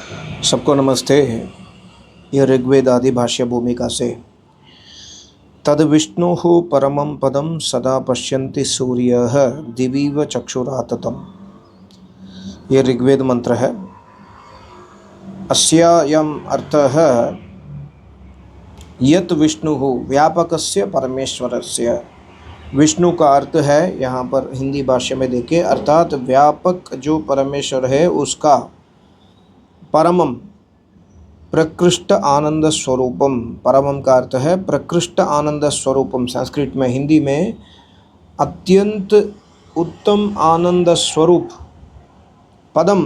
सबको नमस्ते। यह ऋग्वेद आदि भाष्य भूमिका से तद विष्णुः परमं पदं सदा पश्यन्ति सूर्यः दिवीव चक्षुराततम्। यह ऋग्वेद मंत्र है। अस्यायम् अर्थः यत् विष्णुः व्यापकस्य परमेश्वरस्य। विष्णु का अर्थ है यहाँ पर हिंदी भाषा में देखें, अर्थात व्यापक जो परमेश्वर है उसका परमम प्रकृष्ट आनंद स्वरूपम। परमम का अर्थ है प्रकृष्ट आनंद स्वरूपम। संस्कृत में, हिंदी में अत्यंत उत्तम आनंद स्वरूप। पदम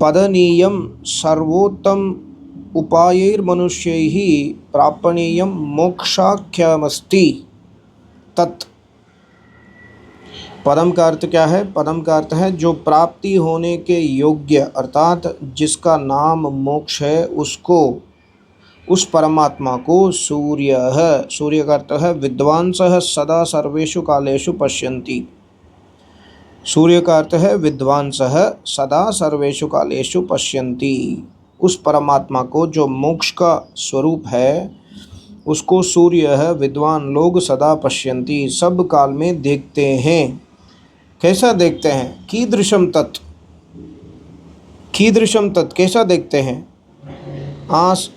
पदनीयम सर्वोत्तम उपायैर्मनुष्यैः प्रापणीयम मोक्षाख्यमस्ति तत्। पदम का अर्थ क्या है? पदम का अर्थ है जो प्राप्ति होने के योग्य, अर्थात जिसका नाम मोक्ष है, उसको, उस परमात्मा को सूर्य है। सूर्य का अर्थ है विद्वांसः सदा सर्वेषु कालेषु पश्यन्ति। सूर्य का अर्थ है विद्वांसः सदा सर्वेषु कालेषु पश्यन्ति। उस परमात्मा को जो मोक्ष का स्वरूप है उसको सूर्य है विद्वान लोग सदा पश्यन्ति, सब काल में देखते हैं। कैसा देखते हैं? कीदृशम तत्। कीदृशम तत् कैसा देखते हैं?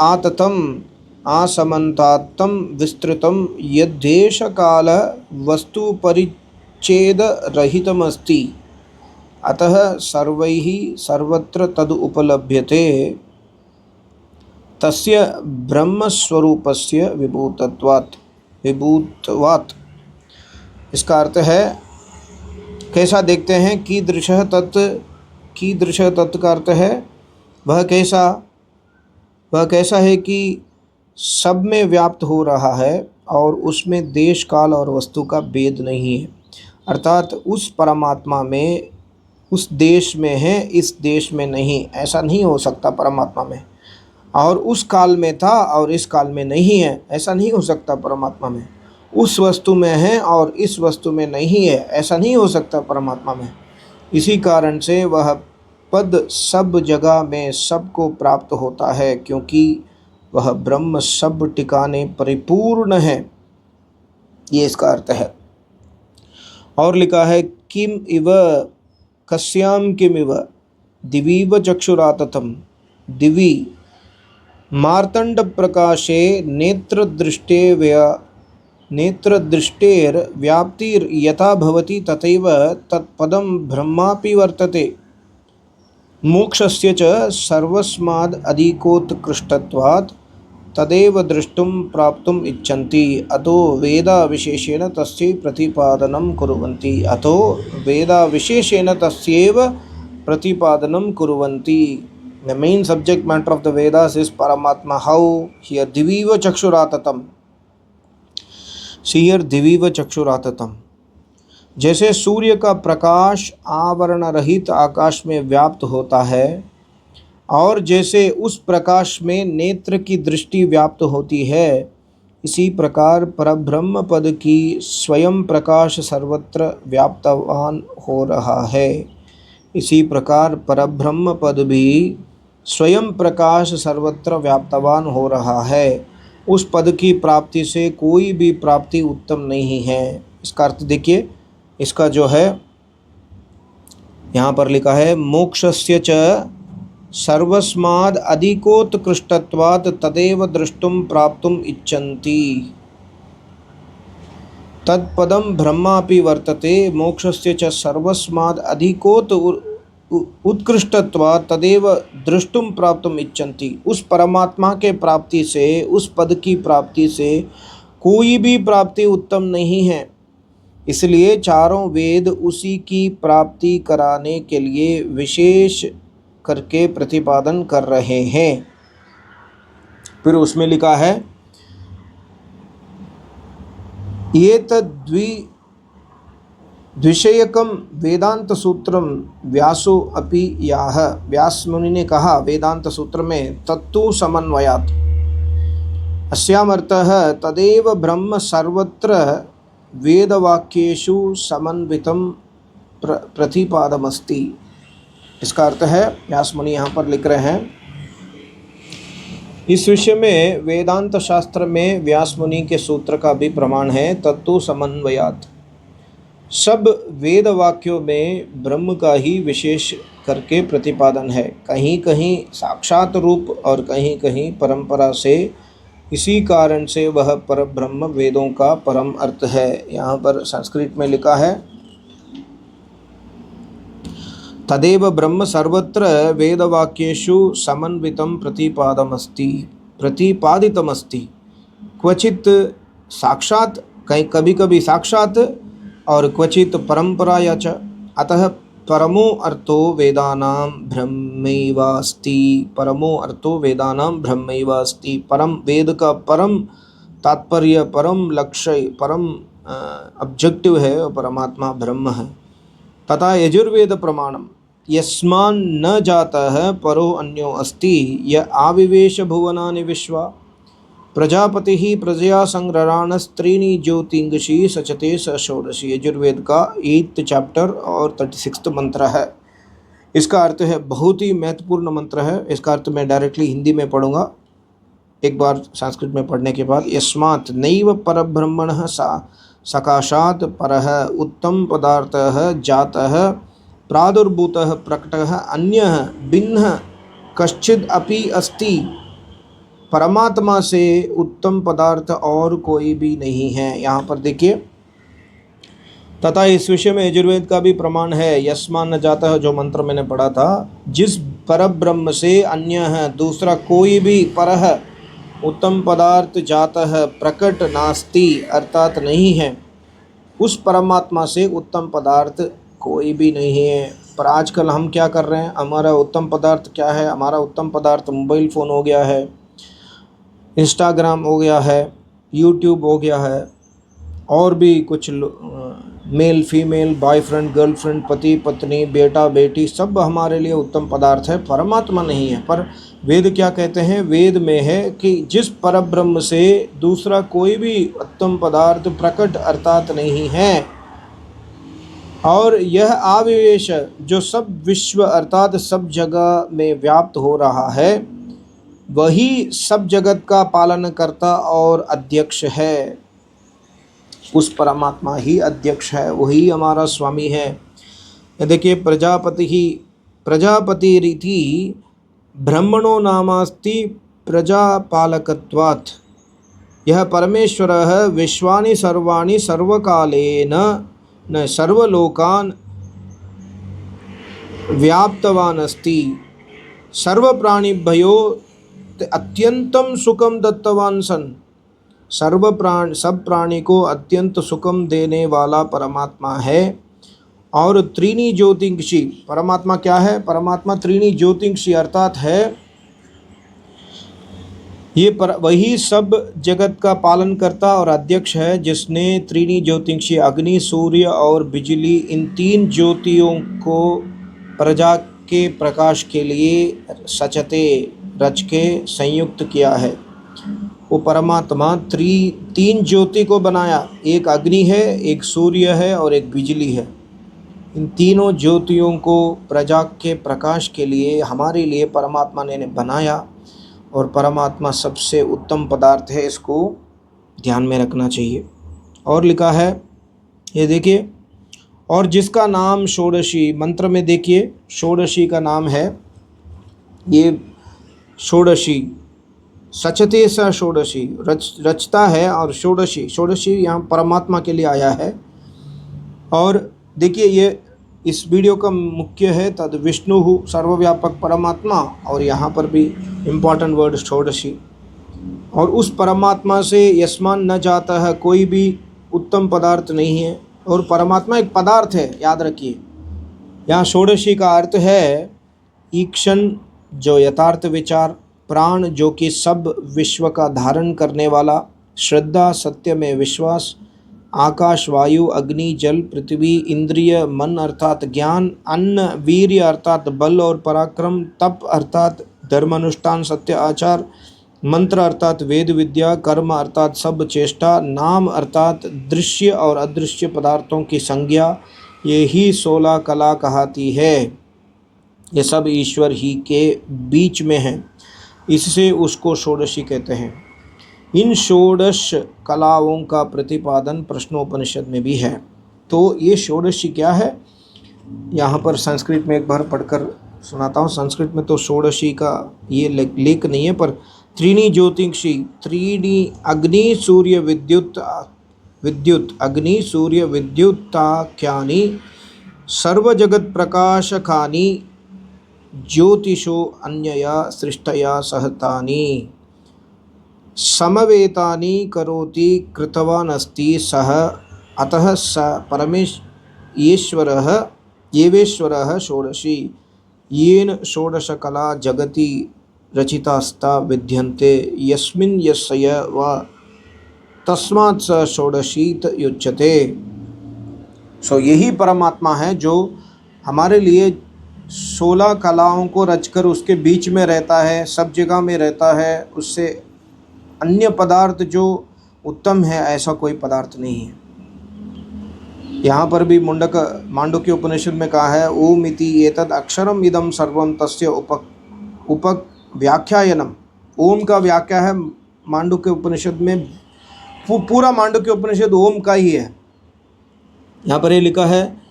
आततम आसमन्तात्तम विस्तृतम यद्देश काल वस्तु परिच्छेद रहितमस्ति अतः सर्वैः सर्वत्र तद उपलभ्यते तस्य ब्रह्मस्वरूपस्य विभूतत्वात्। इसका अर्थ है कैसा देखते हैं? कीदृशः तत्। कीदृशः तत् का अर्थ है वह कैसा है कि सब में व्याप्त हो रहा है और उसमें देश काल और वस्तु का भेद नहीं है। अर्थात उस परमात्मा में उस देश में है, इस देश में नहीं, ऐसा नहीं हो सकता परमात्मा में। और उस काल में था और इस काल में नहीं है, ऐसा नहीं हो सकता परमात्मा में। उस वस्तु में है और इस वस्तु में नहीं है, ऐसा नहीं हो सकता परमात्मा में। इसी कारण से वह पद सब जगह में सबको प्राप्त होता है, क्योंकि वह ब्रह्म सब टिकाने परिपूर्ण है। ये इसका अर्थ है। और लिखा है किम इव कस्याम किम इव दिवीव चक्षुराततम। दिवी मार्तंड प्रकाशे नेत्रदृष्टेर व्याप्तिर यथा भवति तथैव तत्पदं ब्रह्मापि वर्तते। मोक्षस्य च सर्वस्माद् अधिकोत्कृष्टत्वात् तदेव द्रष्टुं प्राप्तुम् इच्छन्ति अतो वेदा विशेषेण तस्य प्रतिपादनं कुर्वन्ति। अतो वेदा विशेषेण तस्यैव प्रतिपादनं कुर्वन्ति। The main subject matter of the Vedas is Paramatma. How? Here Diviva Chakshuratatam. See here Diviva Chakshuratatam. जैसे सूर्य का प्रकाश आवरण रहित आकाश में व्याप्त होता है और जैसे उस प्रकाश में नेत्र की दृष्टि व्याप्त होती है, इसी प्रकार परब्रह्म पद की स्वयं प्रकाश सर्वत्र व्याप्तवान हो रहा है। इसी प्रकार परब्रह्म पद भी स्वयं प्रकाश सर्वत्र व्याप्तवान हो रहा है। उस पद की प्राप्ति से कोई भी प्राप्ति उत्तम नहीं है। इसका अर्थ देखिए, इसका जो है यहाँ पर लिखा है मोक्षस्य च सर्वस्माद् अधिकोत्कृष्टत्वात् तदेव द्रष्टुं प्राप्तुम् इच्छन्ति तत्पदं ब्रह्मापि वर्तते। मोक्षस्य च सर्वस्माद् अधिकोत् उत्कृष्टत्वात् तदेव द्रष्टुं प्राप्तुम् इच्छन्ति। उस परमात्मा के प्राप्ति से, उस पद की प्राप्ति से कोई भी प्राप्ति उत्तम नहीं है। इसलिए चारों वेद उसी की प्राप्ति कराने के लिए विशेष करके प्रतिपादन कर रहे हैं। फिर उसमें लिखा है ये द्विषयकम वेदांत सूत्रम व्यासो अपि याह। व्यास मुनि ने कहा वेदांत सूत्र में तत्तु समन्वयात्। अस्याम अर्थः तदेव ब्रह्म सर्वत्र वेदवाक्येषु समन्वितं प्रतिपादमस्ति। इसका अर्थ है व्यास मुनि यहाँ पर लिख रहे हैं, इस विषय में वेदांत शास्त्र में व्यास मुनि के सूत्र का भी प्रमाण है। तत्तु समन्वयात्, सब वेद वाक्यों में ब्रह्म का ही विशेष करके प्रतिपादन है। कहीं कहीं साक्षात रूप और कहीं कहीं परंपरा से, इसी कारण से वह परब्रह्म वेदों का परम अर्थ है। यहाँ पर संस्कृत में लिखा है, तदेव ब्रह्म सर्वत्र वेदवाक्येषु समन्वितं प्रतिपादितमस्ति। क्वचित साक्षात्, कभी कभी साक्षात और क्वचित परंपराया च। अतः परमो अर्थो वेदानां ब्रह्मैवास्ति। परमो अर्थो वेदानां ब्रह्मैवास्ति। परम वेद का परम तात्पर्य, परम लक्ष्य, परम ऑब्जेक्टिव है और परमात्मा ब्रह्म है। तथा यजुर्वेद प्रमाणम यस्मान् न जातः परो अन्यो अस्ति य आविवेश भुवनानि विश्वा प्रजापतिः प्रजया संग्रराणस्त्रीणि ज्योतिंगशी सचते स षोडशी। यजुर्वेद का 8th चैप्टर और 36th मंत्र है। इसका अर्थ है, बहुत ही महत्वपूर्ण मंत्र है। इसका अर्थ मैं डायरेक्टली हिंदी में पढ़ूंगा एक बार संस्कृत में पढ़ने के बाद। यस्मात् नैव परब्रह्मणः सकाशात् परः उत्तम पदार्थः जातः प्रादुर्भूतः प्रकटः अन्यः भिन्नः कश्चिद् अपि अस्ति। परमात्मा से उत्तम पदार्थ और कोई भी नहीं है। यहाँ पर देखिए, तथा इस विषय में यजुर्वेद का भी प्रमाण है। यस्मान् न जाता है, जो मंत्र मैंने पढ़ा था, जिस परब्रह्म से अन्य है दूसरा कोई भी परह उत्तम पदार्थ जाता है प्रकट नास्ति अर्थात नहीं है, उस परमात्मा से उत्तम पदार्थ कोई भी नहीं है। पर आजकल हम क्या कर रहे हैं, हमारा उत्तम पदार्थ क्या है? हमारा उत्तम पदार्थ मोबाइल फ़ोन हो गया है, इंस्टाग्राम हो गया है, यूट्यूब हो गया है, और भी कुछ मेल फीमेल, बॉयफ्रेंड गर्लफ्रेंड, पति पत्नी, बेटा बेटी, सब हमारे लिए उत्तम पदार्थ है, परमात्मा नहीं है। पर वेद क्या कहते हैं? वेद में है कि जिस परब्रह्म से दूसरा कोई भी उत्तम पदार्थ प्रकट अर्थात नहीं है, और यह आविवेश जो सब विश्व अर्थात सब जगह में व्याप्त हो रहा है, वही सब जगत का पालन करता और अध्यक्ष है। उस परमात्मा ही अध्यक्ष है, वही हमारा स्वामी है। देखिए, प्रजापति रीति ब्रह्मणो नामास्ति प्रजापालकत्वात्। यह परमेश्वरः विश्वानि सर्वाणि सर्वकालेन न सर्वलोकान् व्याप्तवान् अस्ति। सर्वप्राणिभ्यो अत्यंतम सुखम दत्तवान सन। सब प्राणी को अत्यंत सुखम देने वाला परमात्मा है। और त्रीणी ज्योतिंक्षी, परमात्मा क्या है? परमात्मा त्रीणी ज्योतिंक्षी अर्थात है वही सब जगत का पालन करता और अध्यक्ष है, जिसने त्रीणी ज्योतिंक्षी अग्नि, सूर्य और बिजली, इन 3 ज्योतियों को प्रजा के प्रकाश के लिए सचते रच के संयुक्त किया है। वो परमात्मा 3 ज्योति को बनाया, एक अग्नि है, एक सूर्य है और एक बिजली है। इन तीनों ज्योतियों को प्रजा के प्रकाश के लिए हमारे लिए परमात्मा ने बनाया, और परमात्मा सबसे उत्तम पदार्थ है, इसको ध्यान में रखना चाहिए। और लिखा है, ये देखिए, और जिसका नाम षोडशी, मंत्र में देखिए षोडशी का नाम है, ये षोडशी सचते स षोडशी रचता है, और षोडशी यहाँ परमात्मा के लिए आया है। और देखिए, ये इस वीडियो का मुख्य है तद विष्णु सर्वव्यापक परमात्मा, और यहाँ पर भी इम्पॉर्टेंट वर्ड षोडशी। और उस परमात्मा से यस्मान न जाता है, कोई भी उत्तम पदार्थ नहीं है, और परमात्मा एक पदार्थ है, याद रखिए। यहाँ षोडशी का अर्थ है ईक्षण, जो यथार्थ विचार, प्राण जो कि सब विश्व का धारण करने वाला, श्रद्धा सत्य में विश्वास, आकाश वायु अग्नि जल पृथ्वी, इंद्रिय मन अर्थात ज्ञान, अन्न वीर्य अर्थात बल और पराक्रम, तप अर्थात धर्मानुष्ठान सत्य आचार, मंत्र अर्थात वेद विद्या, कर्म अर्थात सब चेष्टा, नाम अर्थात दृश्य और अदृश्य पदार्थों की संज्ञा, ये ही 16 कला कहती है। ये सब ईश्वर ही के बीच में है, इससे उसको षोडशी कहते हैं। इन षोडश कलाओं का प्रतिपादन प्रश्नोपनिषद में भी है। तो ये षोडशी क्या है, यहाँ पर संस्कृत में एक बार पढ़कर सुनाता हूँ। संस्कृत में तो षोडशी का ये लेख नहीं है, पर त्रीणी ज्योतिषी, त्रीणी अग्नि सूर्य विद्युत अग्नि सूर्य विद्युत्ताख्यानि सर्व जगत प्रकाशकानि ज्योतिषो अन्यया सृष्टया सहतानि समवेतानि करोति कृतवान् अस्ति सः अतः स परमेश्वरः येवेश्वरः षोडशी येन षोडशकला जगति रचितास्ता विद्यन्ते यस्मिन् यस्य वा तस्मात् स षोडशीत युच्यते। सो यही परमात्मा है जो हमारे लिए 16 कलाओं को रचकर उसके बीच में रहता है, सब जगह में रहता है। उससे अन्य पदार्थ जो उत्तम है ऐसा कोई पदार्थ नहीं है। यहाँ पर भी मांडुक्य उपनिषद में कहा है, ओम इति एतद् अक्षरम इदम सर्वम तस्य उपक व्याख्यायनम। ओम का व्याख्या है मांडुक्य उपनिषद में, पूरा मांडुक्य उपनिषद ओम का ही है। यहाँ पर ये लिखा है,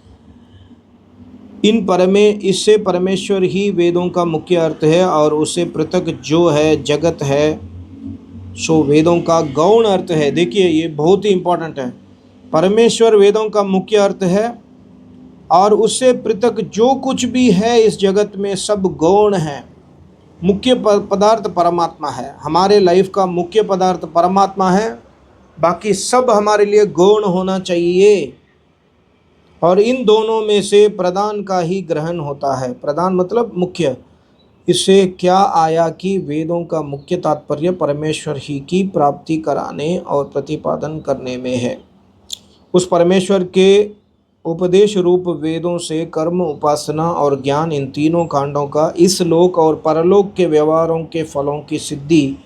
इससे परमेश्वर ही वेदों का मुख्य अर्थ है और उससे पृथक जो है जगत है सो वेदों का गौण अर्थ है। देखिए ये बहुत ही इम्पोर्टेंट है। परमेश्वर वेदों का मुख्य अर्थ है और उससे पृथक जो कुछ भी है इस जगत में सब गौण है। मुख्य पदार्थ परमात्मा है, हमारे लाइफ का मुख्य पदार्थ परमात्मा है, बाकी सब हमारे लिए गौण होना चाहिए। और इन दोनों में से प्रधान का ही ग्रहण होता है। प्रधान मतलब मुख्य। इससे क्या आया कि वेदों का मुख्य तात्पर्य परमेश्वर ही की प्राप्ति कराने और प्रतिपादन करने में है। उस परमेश्वर के उपदेश रूप वेदों से कर्म, उपासना और ज्ञान, इन तीनों कांडों का इस लोक और परलोक के व्यवहारों के फलों की सिद्धि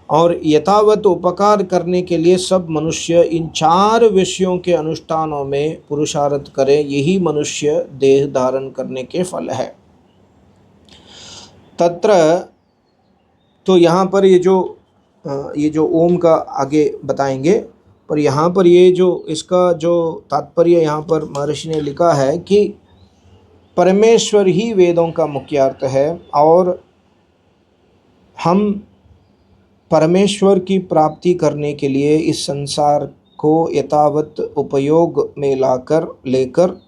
और यथावत उपकार करने के लिए सब मनुष्य इन 4 विषयों के अनुष्ठानों में पुरुषार्थ करें। यही मनुष्य देह धारण करने के फल है। तत्र, तो यहाँ पर ये जो ओम का आगे बताएंगे, पर यहाँ पर ये जो इसका जो तात्पर्य यहाँ पर महर्षि ने लिखा है कि परमेश्वर ही वेदों का मुख्य अर्थ है और हम परमेश्वर की प्राप्ति करने के लिए इस संसार को यथावत उपयोग में लेकर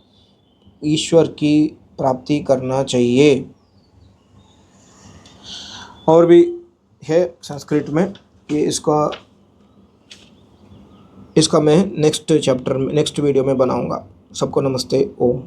ईश्वर की प्राप्ति करना चाहिए। और भी है संस्कृत में, ये इसका मैं नेक्स्ट वीडियो में बनाऊंगा। सबको नमस्ते, ओम।